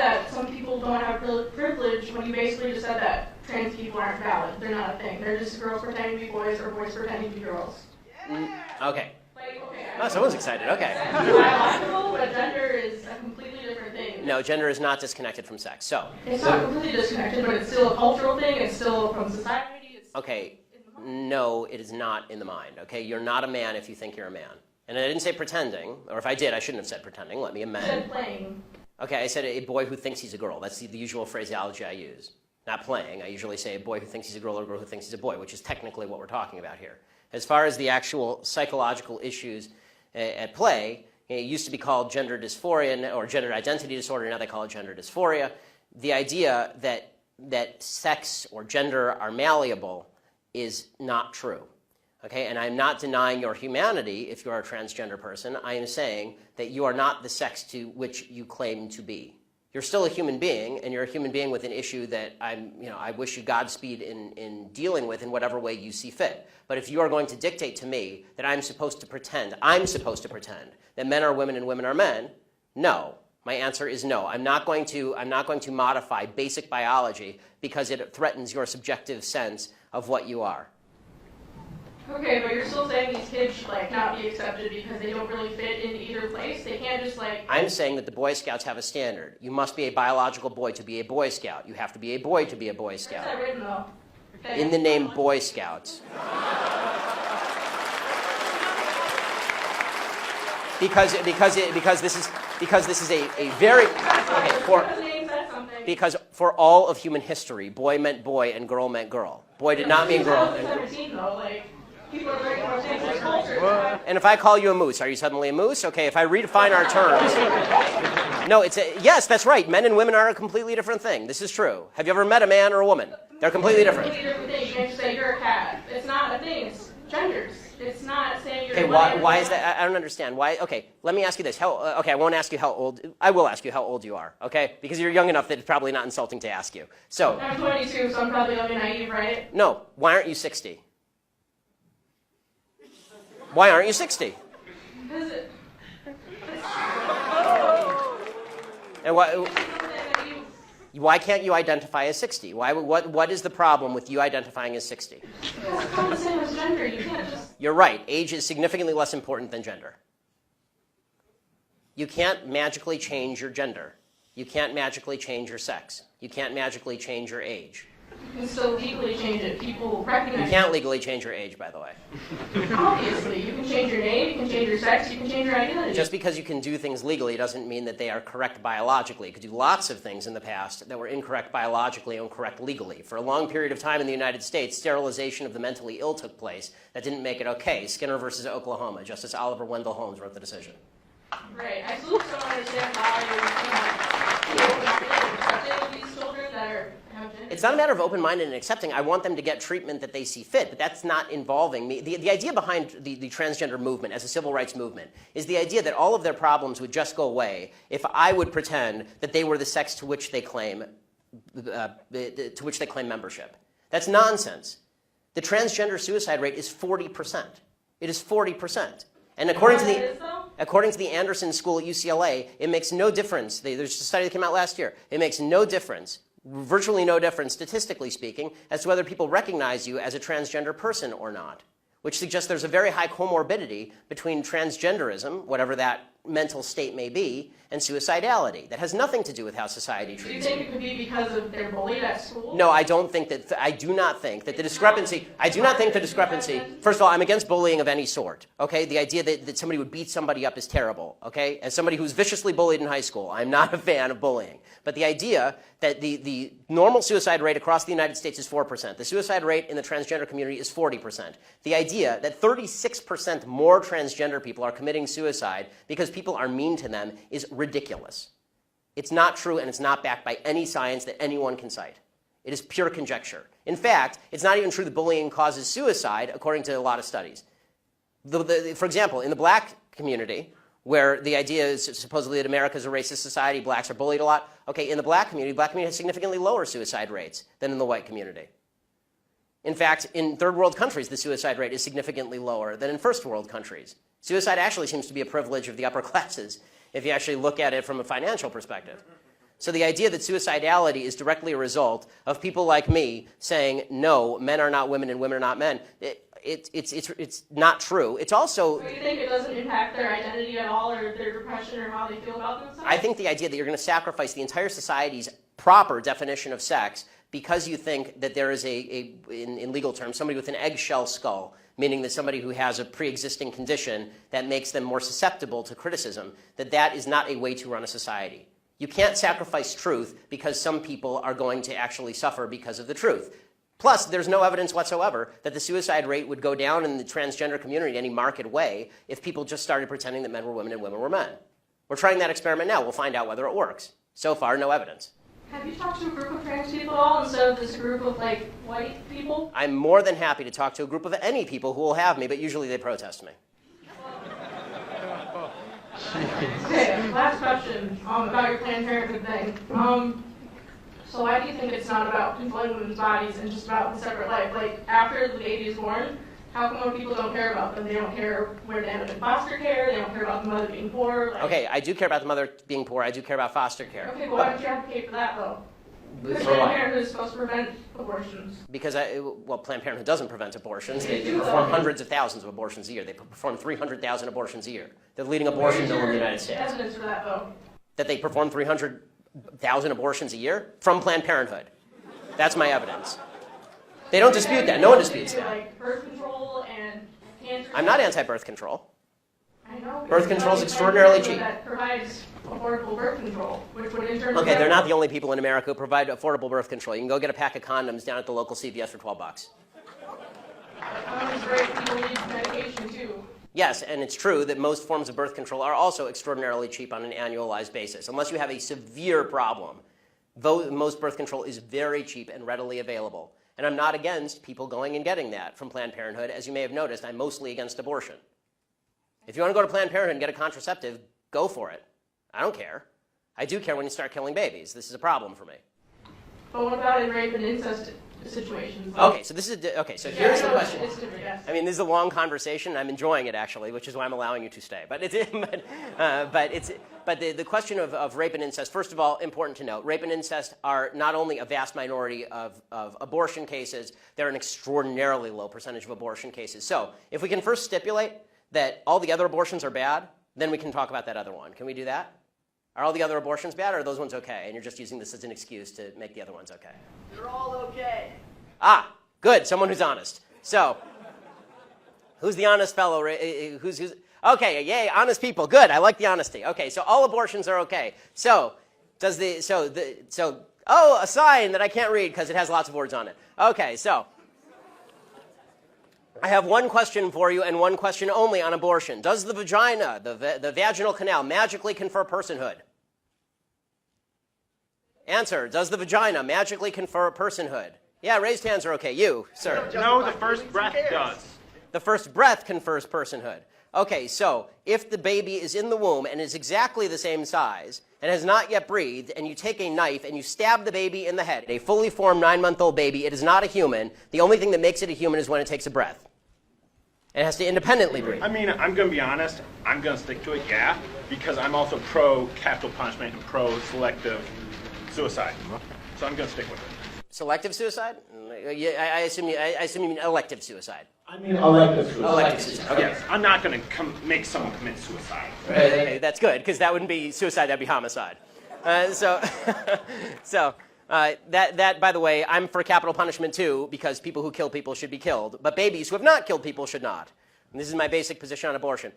that some people don't have privilege when you basically just said that trans people aren't valid. They're not a thing. They're just girls pretending to be boys or boys pretending to be girls. Okay. Oh, someone's excited. Okay. It's biological, but gender is a completely different thing. No, gender is not disconnected from sex. So. It's not completely disconnected, but it's still a cultural thing. It's still from society. Okay. No, it is not in the mind. Okay, you're not a man if you think you're a man. And I didn't say pretending, or if I did, I shouldn't have said pretending. Let me amend. You said playing. Okay, I said a boy who thinks he's a girl. That's the usual phraseology I use. Not playing. I usually say a boy who thinks he's a girl or a girl who thinks he's a boy, which is technically what we're talking about here. As far as the actual psychological issues at play, it used to be called gender dysphoria or gender identity disorder. Now they call it gender dysphoria. The idea that sex or gender are malleable is not true. Okay, and I'm not denying your humanity if you're a transgender person. I am saying that you are not the sex to which you claim to be. You're still a human being, and you're a human being with an issue that I wish you Godspeed in dealing with in whatever way you see fit. But if you are going to dictate to me that I'm supposed to pretend that men are women and women are men, no. My answer is no. I'm not going to modify basic biology because it threatens your subjective sense of what you are. Okay, but you're still saying these kids should not be accepted because they don't really fit in either place? They can't just I'm saying that the Boy Scouts have a standard. You must be a biological boy to be a Boy Scout. You have to be a boy to be a Boy Scout. Where's that written, though? Okay. In the name Boy Scouts. Because this is a very because for all of human history, boy meant boy and girl meant girl. Boy did not mean girl. People are very more things culture. And if I call you a moose, are you suddenly a moose? Okay, if I redefine our terms. No, yes, that's right. Men and women are a completely different thing. This is true. Have you ever met a man or a woman? They're completely different. Completely different thing. You can't just say you're a cat. It's not a thing. It's genders. It's not saying you're. Okay, why is that? I don't understand. Why? Okay, let me ask you this. Okay, I won't ask you how old. I will ask you how old you are. Okay, because you're young enough that it's probably not insulting to ask you. So. I'm 22, so I'm probably young and naive, right? No. Why aren't you 60? Why aren't you 60? Because it. And why can't you identify as 60? What is the problem with you identifying as 60? It's not the same as gender. You can't just. You're right. Age is significantly less important than gender. You can't magically change your gender. You can't magically change your sex. You can't magically change your age. You can still legally change it. People recognize. You can't legally change your age, by the way. Obviously, you can change your name, you can change your sex, you can change your identity. Just because you can do things legally doesn't mean that they are correct biologically. You could do lots of things in the past that were incorrect biologically and correct legally. For a long period of time in the United States, sterilization of the mentally ill took place. That didn't make it okay. Skinner versus Oklahoma. Justice Oliver Wendell Holmes wrote the decision. Right. I still don't understand why you're accepting these children that are. It's not a matter of open-minded and accepting. I want them to get treatment that they see fit, but that's not involving me. The idea behind the transgender movement as a civil rights movement is the idea that all of their problems would just go away if I would pretend that they were the sex to which they claim membership. That's nonsense. The transgender suicide rate is 40%. It is 40%. And according to the Anderson School at UCLA, it makes no difference. There's a study that came out last year. It makes no difference. Virtually no difference, statistically speaking, as to whether people recognize you as a transgender person or not, which suggests there's a very high comorbidity between transgenderism, whatever that mental state may be, and suicidality. That has nothing to do with how society treats you. Do you think it could be because of they're bullied at school? No, I don't think that. I do not think that the discrepancy. First of all, I'm against bullying of any sort. Okay, the idea that somebody would beat somebody up is terrible. Okay, as somebody who's viciously bullied in high school, I'm not a fan of bullying. But the idea that the normal suicide rate across the United States is 4%. The suicide rate in the transgender community is 40%. The idea that 36% more transgender people are committing suicide because people are mean to them is ridiculous. It's not true, and it's not backed by any science that anyone can cite. It is pure conjecture. In fact, it's not even true that bullying causes suicide, according to a lot of studies. For example, in the black community, where the idea is supposedly that America is a racist society, blacks are bullied a lot. Okay, in the black community has significantly lower suicide rates than in the white community. In fact, in third world countries, the suicide rate is significantly lower than in first world countries. Suicide actually seems to be a privilege of the upper classes if you actually look at it from a financial perspective. So the idea that suicidality is directly a result of people like me saying, no, men are not women and women are not men, it's not true. It's also... So you think it doesn't impact their identity at all, or their depression, or how they feel about themselves? I think the idea that you're going to sacrifice the entire society's proper definition of sex because you think that there is in legal terms, somebody with an eggshell skull, meaning that somebody who has a pre-existing condition that makes them more susceptible to criticism, that is not a way to run a society. You can't sacrifice truth because some people are going to actually suffer because of the truth. Plus, there's no evidence whatsoever that the suicide rate would go down in the transgender community in any marked way if people just started pretending that men were women and women were men. We're trying that experiment now. We'll find out whether it works. So far, no evidence. Have you talked to a group of trans people at all instead of this group of, like, white people? I'm more than happy to talk to a group of any people who will have me, but usually they protest me. Okay, last question about your Planned Parenthood thing. So why do you think it's not about controlling women's bodies and just about the separate life? Like, after the baby is born, how come more people don't care about them? They don't care where they end up in foster care. They don't care about the mother being poor. Like... Okay, I do care about the mother being poor. I do care about foster care. Okay, but why don't you advocate for that, though? Because Planned Parenthood is supposed to prevent abortions. Because, Planned Parenthood doesn't prevent abortions. They perform hundreds of thousands of abortions a year. They perform 300,000 abortions a year. They're the leading abortion bill in the United States. Evidence for that, though? That they perform 300,000 abortions a year from Planned Parenthood. That's my evidence. They don't dispute that. No one disputes that. Like birth control and cancer. I'm not anti-birth control. I know. Birth control is extraordinarily cheap. That provides affordable birth control, which would in turn... Okay, they're not the only people in America who provide affordable birth control. You can go get a pack of condoms down at the local CVS for $12. Condoms break, people need medication too. Yes, and it's true that most forms of birth control are also extraordinarily cheap on an annualized basis. Unless you have a severe problem, most birth control is very cheap and readily available. And I'm not against people going and getting that from Planned Parenthood. As you may have noticed, I'm mostly against abortion. If you want to go to Planned Parenthood and get a contraceptive, go for it. I don't care. I do care when you start killing babies. This is a problem for me. But what about in rape and incest situations? Okay, so here's the question. It's different, yes. I mean, this is a long conversation. I'm enjoying it, actually, which is why I'm allowing you to stay. But the question of rape and incest, first of all, important to note, rape and incest are not only a vast minority of abortion cases, they're an extraordinarily low percentage of abortion cases. So if we can first stipulate that all the other abortions are bad, then we can talk about that other one. Can we do that? Are all the other abortions bad, or are those ones okay? And you're just using this as an excuse to make the other ones okay. They're all okay. Ah, good. Someone who's honest. So, who's the honest fellow? Who's okay? Yay, honest people. Good. I like the honesty. Okay, so all abortions are okay. So, a sign that I can't read because it has lots of words on it. Okay, so I have one question for you and one question only on abortion. Does the vagina, the vaginal canal, magically confer personhood? Answer, does the vagina magically confer personhood? Yeah, raised hands are okay. You, sir. No, the first breath does. The first breath confers personhood. Okay, so if the baby is in the womb and is exactly the same size and has not yet breathed, and you take a knife and you stab the baby in the head, a fully formed 9-month-old baby, it is not a human. The only thing that makes it a human is when it takes a breath. It has to independently breathe. I mean, I'm going to be honest. I'm going to stick to it, yeah, because I'm also pro-capital punishment and pro-selective suicide. So I'm going to stick with it. Selective suicide? I assume you mean elective suicide. I mean elective suicide. Elective suicide. Okay. Yes, I'm not going to make someone commit suicide. Okay, that's good, because that wouldn't be suicide, that'd be homicide. That, by the way, I'm for capital punishment too, because people who kill people should be killed. But babies who have not killed people should not. And this is my basic position on abortion.